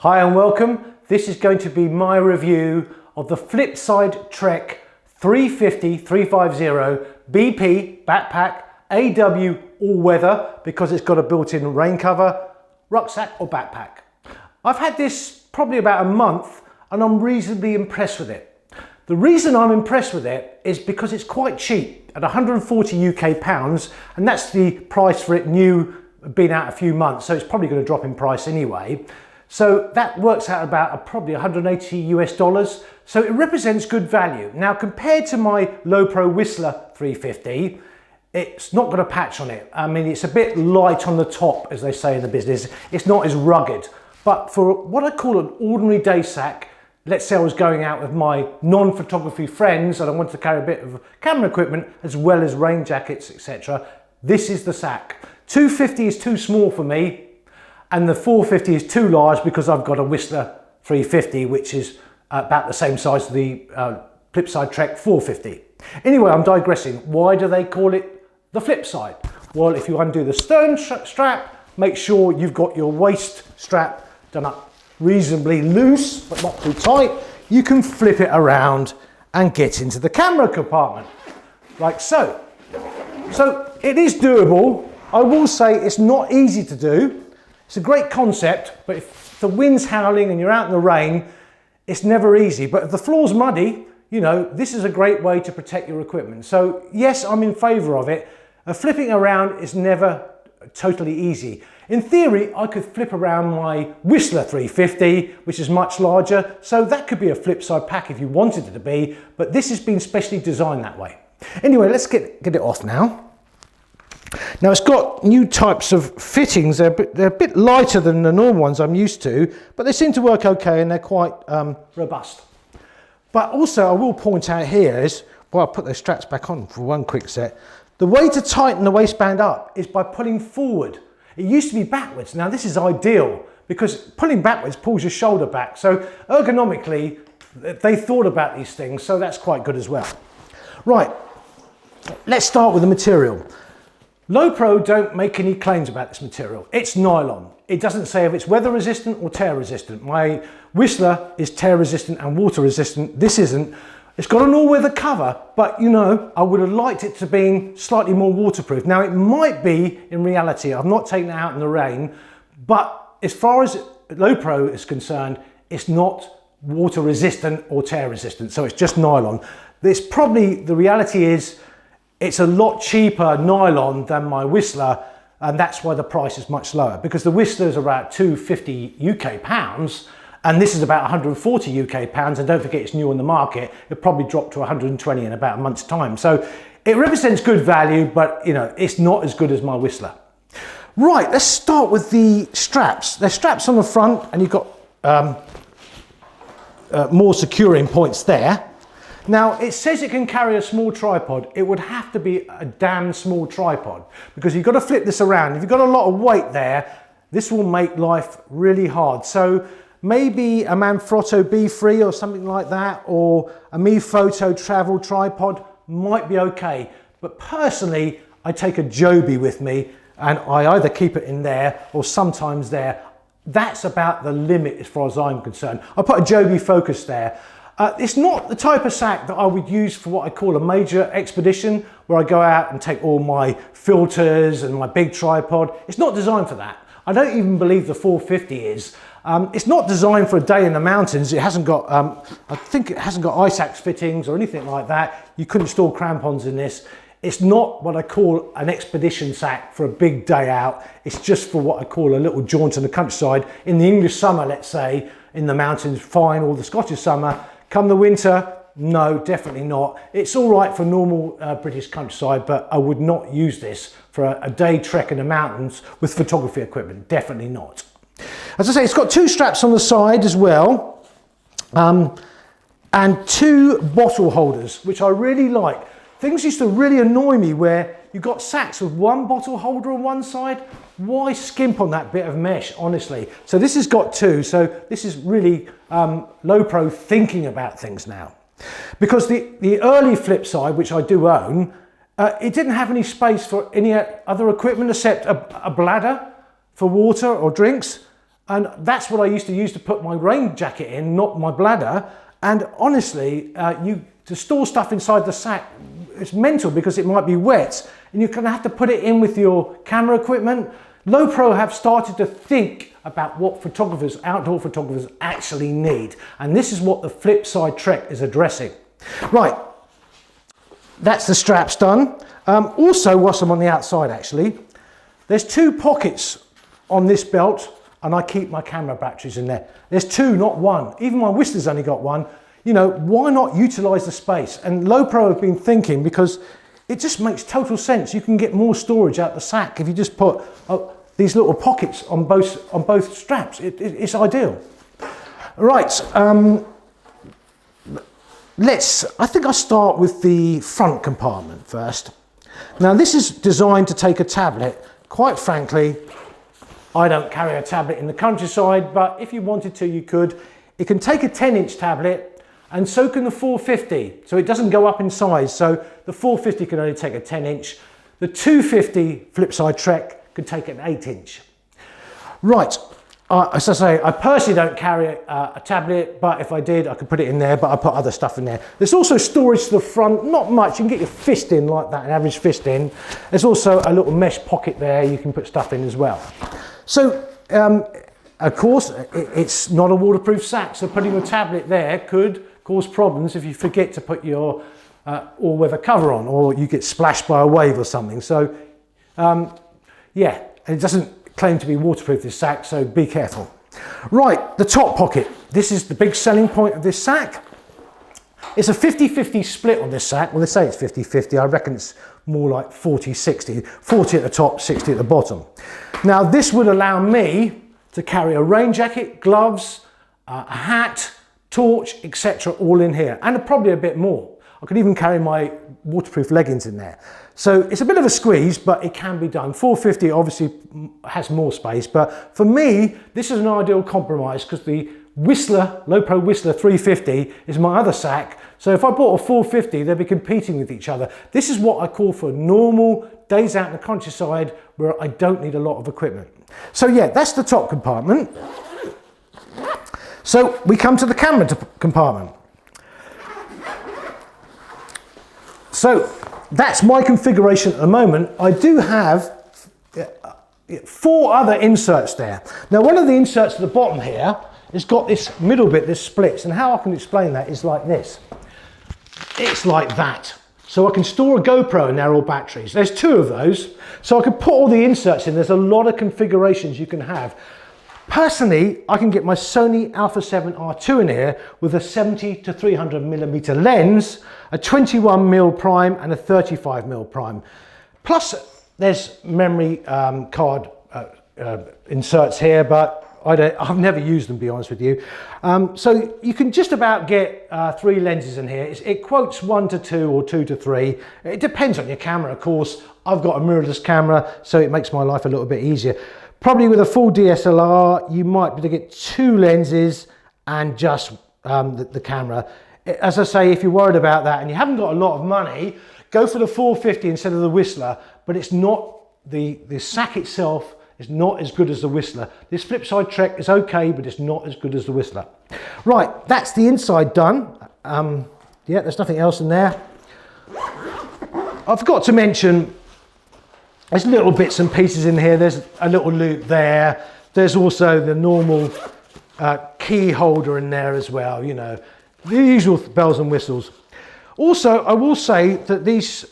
Hi and welcome. This is going to be my review of the Flipside Trek 350 BP backpack AW all-weather because it's got a built-in rain cover, rucksack or backpack. I've had this probably about a month and I'm reasonably impressed with it. The reason I'm impressed with it is because it's quite cheap at 140 UK pounds, and that's the price for it new, been out a few months, so it's probably going to drop in price anyway. So that works out about probably 180 US dollars. So it represents good value. Now compared to my Lowepro Whistler 350, it's not got a patch on it. I mean, it's a bit light on the top, as they say in the business. It's not as rugged. But for what I call an ordinary day sack, let's say I was going out with my non-photography friends and I wanted to carry a bit of camera equipment as well as rain jackets, etc. This is the sack. 250 is too small for me, and the 450 is too large because I've got a Whistler 350, which is about the same size as the Flipside Trek 450. Anyway, I'm digressing. Why do they call it the Flipside? Well, if you undo the stern strap, make sure you've got your waist strap done up reasonably loose, but not too tight. You can flip it around and get into the camera compartment, like so. So it is doable. I will say it's not easy to do. It's a great concept, but if the wind's howling and you're out in the rain, it's never easy. But if the floor's muddy, you know, this is a great way to protect your equipment. So yes, I'm in favour of it. Flipping around is never totally easy. In theory, I could flip around my Whistler 350, which is much larger. So that could be a Flipside pack if you wanted it to be, but this has been specially designed that way. Anyway, let's get it off now. Now it's got new types of fittings. They're a bit lighter than the normal ones I'm used to, but they seem to work okay and they're quite robust. But also I will point out here is, well, I'll put those straps back on for one quick set. The way to tighten the waistband up is by pulling forward. It used to be backwards. Now this is ideal because pulling backwards pulls your shoulder back. So ergonomically, they thought about these things, so that's quite good as well. Right, let's start with the material. Lowepro don't make any claims about this material. It's nylon. It doesn't say if it's weather resistant or tear resistant. My Whistler is tear resistant and water resistant. This isn't. It's got an all-weather cover, but you know, I would have liked it to be slightly more waterproof. Now it might be in reality. I've not taken it out in the rain, but as far as Lowepro is concerned, it's not water resistant or tear resistant. So it's just nylon. This probably, the reality is, it's a lot cheaper nylon than my Whistler, and that's why the price is much lower, because the Whistler is about 250 UK pounds, and this is about 140 UK pounds, and don't forget it's new on the market. It'll probably drop to 120 in about a month's time. So it represents good value, but you know, it's not as good as my Whistler. Right, let's start with the straps. There's straps on the front, and you've got more securing points there. Now, it says it can carry a small tripod. It would have to be a damn small tripod because you've got to flip this around. If you've got a lot of weight there, this will make life really hard. So maybe a Manfrotto B3 or something like that, or a MePhoto travel tripod might be okay. But personally, I take a Joby with me and I either keep it in there or sometimes there. That's about the limit as far as I'm concerned. I put a Joby Focus there. It's not the type of sack that I would use for what I call a major expedition, where I go out and take all my filters and my big tripod. It's not designed for that. I don't even believe the 450 is. It's not designed for a day in the mountains. It hasn't got, I think it hasn't got ice axe fittings or anything like that. You couldn't store crampons in this. It's not what I call an expedition sack for a big day out. It's just for what I call a little jaunt in the countryside. In the English summer, let's say, in the mountains, fine, or the Scottish summer. Come the winter, no, definitely not. It's all right for normal British countryside, but I would not use this for a day trek in the mountains with photography equipment, definitely not. As I say, it's got two straps on the side as well, and two bottle holders, which I really like. Things used to really annoy me where you've got sacks with one bottle holder on one side. Why skimp on that bit of mesh, honestly? So this has got two, so this is really Lowepro thinking about things now. Because the early Flipside, which I do own, it didn't have any space for any other equipment except a bladder for water or drinks. And that's what I used to use to put my rain jacket in, not my bladder. And honestly, to store stuff inside the sack, it's mental because it might be wet and you're going to have to put it in with your camera equipment. Lowepro have started to think about what photographers, outdoor photographers, actually need. And this is what the Flipside Trek is addressing. Right, that's the straps done. Also, whilst I'm on the outside actually, there's 2 pockets on this belt and I keep my camera batteries in there. There's 2, not 1. Even my Whistler's only got 1. You know, why not utilize the space? And Lowepro have been thinking, because it just makes total sense. You can get more storage out the sack if you just put these little pockets on both straps. It's ideal. Right, I think I'll start with the front compartment first. Now this is designed to take a tablet. Quite frankly, I don't carry a tablet in the countryside, but if you wanted to, you could. It can take a 10-inch tablet, and so can the 450. So it doesn't go up in size. So the 450 can only take a 10-inch. The 250 Flipside Trek could take an 8-inch. Right, as I say, I personally don't carry a tablet, but if I did, I could put it in there, but I put other stuff in there. There's also storage to the front, not much. You can get your fist in like that, an average fist in. There's also a little mesh pocket there you can put stuff in as well. So, of course, it's not a waterproof sack, so putting your tablet there could cause problems if you forget to put your all-weather cover on, or you get splashed by a wave or something. So, yeah, and it doesn't claim to be waterproof, this sack, so be careful. Right, the top pocket. This is the big selling point of this sack. It's a 50-50 split on this sack. Well, they say it's 50-50. I reckon it's more like 40-60. 40 at the top, 60 at the bottom. Now, this would allow me to carry a rain jacket, gloves, a hat, torch, etc. all in here, and probably a bit more. I could even carry my waterproof leggings in there. So it's a bit of a squeeze, but it can be done. 450 obviously has more space, but for me, this is an ideal compromise because the Whistler, Lowepro Whistler 350 is my other sack. So if I bought a 450, they'd be competing with each other. This is what I call for normal days out in the countryside where I don't need a lot of equipment. So yeah, that's the top compartment. So we come to the camera compartment. So that's my configuration at the moment. I do have 4 other inserts there. Now, one of the inserts at the bottom here has got this middle bit, this splits, and how I can explain that is like this. It's like that. So I can store a GoPro in there or batteries. There's 2 of those. So I can put all the inserts in. There's a lot of configurations you can have. Personally, I can get my Sony Alpha 7 R2 in here with a 70 to 300mm lens, a 21mm prime and a 35mm prime. Plus there's memory card inserts here, but I've never used them, to be honest with you. So you can just about get 3 lenses in here. It quotes 1 to 2 or 2 to 3. It depends on your camera, of course. I've got a mirrorless camera, so it makes my life a little bit easier. Probably with a full DSLR, you might be able to get 2 lenses and just the camera. As I say, if you're worried about that and you haven't got a lot of money, go for the 450 instead of the Whistler, but it's not, the sack itself is not as good as the Whistler. This Flipside Trek is okay, but it's not as good as the Whistler. Right, that's the inside done. Yeah, there's nothing else in there. I forgot to mention, there's little bits and pieces in here. There's a little loop there. There's also the normal key holder in there as well, you know, the usual bells and whistles. Also, I will say that these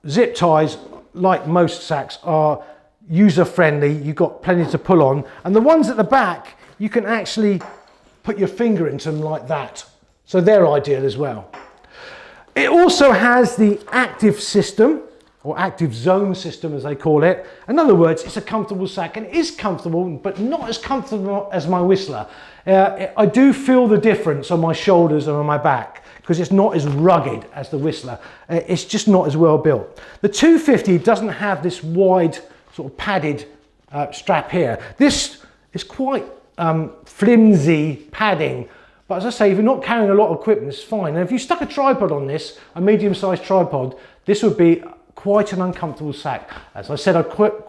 zip ties, like most sacks, are user-friendly. You've got plenty to pull on. And the ones at the back, you can actually put your finger into them like that. So they're ideal as well. It also has the active system, or active zone system as they call it. In other words, it's a comfortable sack, and it is comfortable, but not as comfortable as my Whistler. I do feel the difference on my shoulders and on my back because it's not as rugged as the Whistler. It's just not as well built. The 250 doesn't have this wide sort of padded strap here. This is quite flimsy padding, but as I say, if you're not carrying a lot of equipment, it's fine. And if you stuck a tripod on this, a medium-sized tripod, this would be quite an uncomfortable sack. As I said, I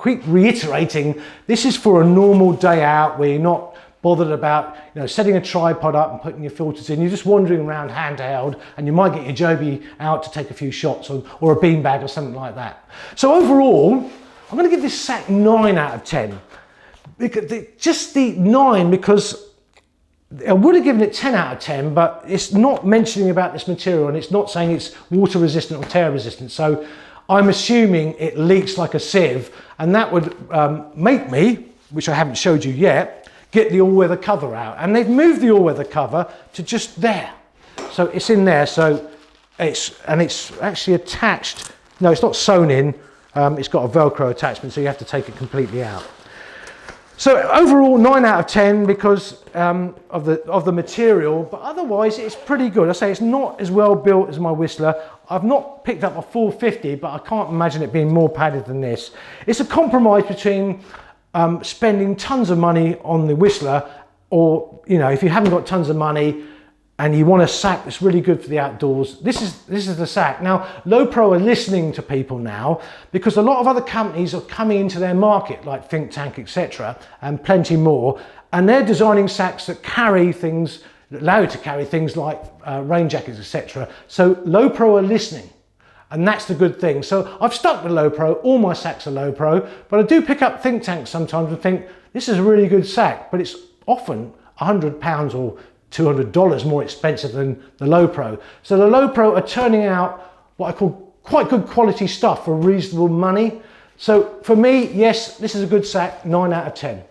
keep reiterating, this is for a normal day out where you're not bothered about setting a tripod up and putting your filters in. You're just wandering around handheld, and you might get your Joby out to take a few shots, or a beanbag or something like that. So overall, I'm going to give this sack 9 out of 10. Just the 9 because I would have given it 10 out of 10, but it's not mentioning about this material, and it's not saying it's water resistant or tear resistant. So I'm assuming it leaks like a sieve, and that would make me, which I haven't showed you yet, get the all-weather cover out. And they've moved the all-weather cover to just there. So it's in there, so it's actually attached. No, it's not sewn in. It's got a Velcro attachment, so you have to take it completely out. So overall, 9 out of 10 because of the material, but otherwise it's pretty good. I say it's not as well built as my Whistler. I've not picked up a 450, but I can't imagine it being more padded than this. It's a compromise between spending tons of money on the Whistler, or if you haven't got tons of money and you want a sack that's really good for the outdoors, this is the sack. Now, Lowepro are listening to people now, because a lot of other companies are coming into their market, like Think Tank, etc., and plenty more, and they're designing sacks that carry things, that allow you to carry things like rain jackets, etc. So Lowepro are listening, and that's the good thing. So I've stuck with Lowepro. All my sacks are Lowepro, but I do pick up Think Tank sometimes and think this is a really good sack, but it's often £100 or $200 more expensive than the Lowepro. So the Lowepro are turning out what I call quite good quality stuff for reasonable money. So for me, yes, this is a good sack, 9 out of 10.